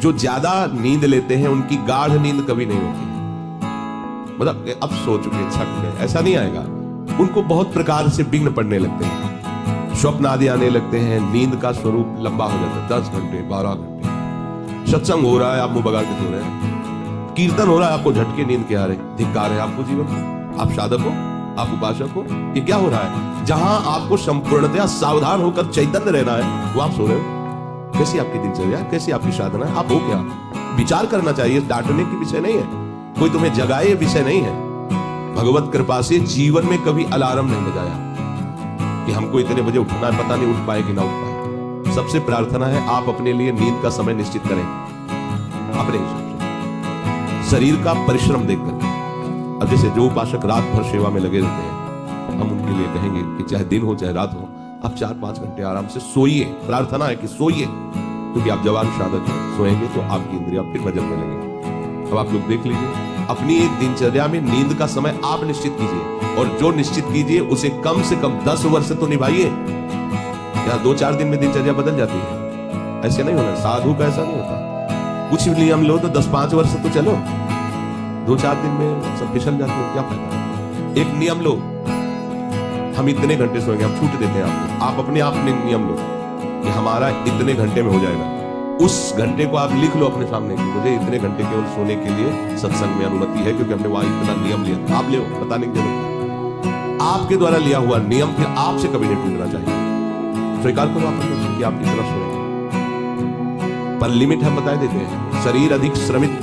जो ज्यादा नींद लेते हैं उनकी गाढ़ नींद कभी नहीं होती। मतलब अब सो चुके, थक गए, ऐसा नहीं आएगा। उनको बहुत प्रकार से विघ्न पड़ने लगते हैं, स्वप्न आदि आने लगते हैं, नींद का स्वरूप लंबा हो जाता है, 10 घंटे 12 घंटे। सत्संग हो रहा है, आप मुंह बगाड़ के सो रहे हैं, कीर्तन हो रहा है, आपको झटके नींद के आ रहे, धिक्कार है आपको जीवन में। आप साधक हो, आप उपासक हो, ये क्या हो रहा है? जहां आपको संपूर्णतया सावधान होकर चैतन्य रहना है, वो आप सो रहे हो। कैसी आपकी दिनचर्या, कैसी आपकी साधना है, आप हो क्या? विचार करना चाहिए, डांटने की विषय नहीं है, कोई तुम्हें जगाए विषय नहीं है। भगवत कृपा से जीवन में कभी अलार्म नहीं बजाया कि हमको इतने बजे उठना है, पता नहीं उठ पाए कि ना उठ पाए। सबसे प्रार्थना है आप अपने लिए नींद का समय निश्चित करें अपने हिसाब से, शरीर का परिश्रम देख करके। अब जैसे जो उपासक रात भर सेवा में लगे रहते हैं, हम उनके लिए कहेंगे कि चाहे दिन हो चाहे रात हो, आप 4-5 घंटे आराम से सोइए। प्रार्थना है कि सोइए, क्योंकि आप जवान साधक हैं, सोएंगे तो आपकी इंद्रियां फिर वजन में लगेंगी। अब आप लोग देख लीजिए, अपनी एक दिनचर्या में नींद का समय आप निश्चित कीजिए, और जो निश्चित कीजिए उसे कम से कम 10 वर्ष तो निभाइए। क्या 2-4 दिन में दिनचर्या बदल जाती है? ऐसे नहीं होना, साधु का ऐसा नहीं होता। कुछ नियम लो तो 10-5 वर्ष तो चलो, 2-4 दिन में सब फिसल जाते हो, क्या फायदा? एक नियम लो, हम इतने घंटे सोएंगे, हम छूट देते हैं आपको। आप अपने आप में नियम लो कि हमारा इतने घंटे में हो जाएगा। उस घंटे को आप लिख लो अपने सामने कि मुझे इतने घंटे केवल सोने के लिए सत्संग में अनुमति है, क्योंकि हमने वहां इतना नियम लिया। आप ले, बताने की जरूरत। आपके द्वारा लिया हुआ नियम फिर आपसे कभी नहीं टूटना चाहिए। स्वीकार करो आप कि आप कितना सोएंगे, पर लिमिट हम बता देते हैं। शरीर अधिक श्रमित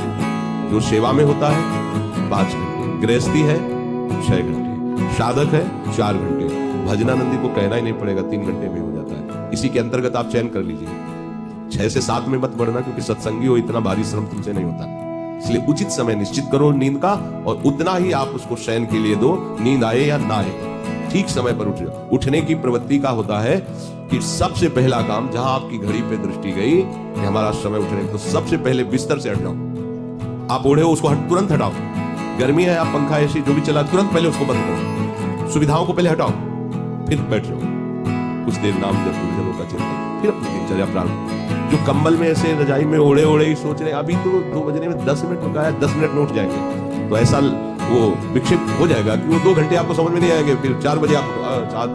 जो सेवा में होता है 5 घंटे, गृहस्थी है 6 घंटे, साधक है 4 घंटे। भजनानंदी को कहना ही नहीं पड़ेगा, 3 घंटे में हो जाता है। इसी के अंतर्गत आप चयन कर लीजिए। 6 से 7 में मत बढ़ना, क्योंकि सत्संगी हो, इतना भारी श्रम तुमसे नहीं होता। इसलिए उचित समय निश्चित करो नींद का, और उतना ही आप उसको शयन के लिए दो, नींद आए या ना आए, ठीक समय पर उठ जाओ। उठने की प्रवृत्ति का होता है कि सबसे पहला काम, जहां आपकी घड़ी पे दृष्टि गई कि हमारा समय उठने, तो सबसे पहले बिस्तर से हट जाओ। आप ओढ़े हो उसको तुरंत हटाओ। गर्मी है, आप पंखा एसी जो भी चला, तुरंत पहले उसको बंद करो। सुविधाओं को पहले हटाओ, फिर बैठ जाओ। कुछ देर नाम जब गुरुजनों का चिंतन, फिर अपनी दिनचर्या प्रारंभ। जो कंबल में ऐसे रजाई में ओढ़े ओढ़े ही सोच रहे अभी तो 2 बजने में 10 मिनट रुका है, 10 मिनट में उठ जाएंगे, तो ऐसा वो विक्षिप्त हो जाएगा कि वो 2 घंटे आपको समझ में नहीं आएंगे। फिर 4 बजे आप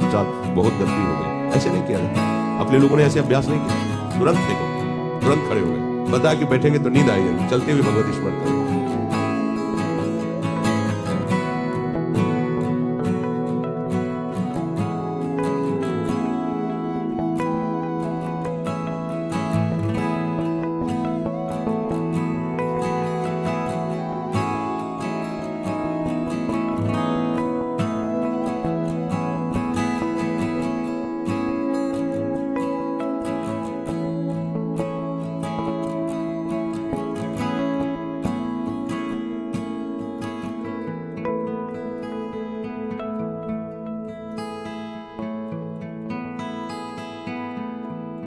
चार बहुत गलती हो गई। ऐसे नहीं किया जाता। अपने लोगों ने ऐसे अभ्यास नहीं किया। तुरंत फेंको, तुरंत खड़े हो गए, बता कि बैठेंगे तो नींद आएगी, चलते हुए भगवत स्मरण करेंगे।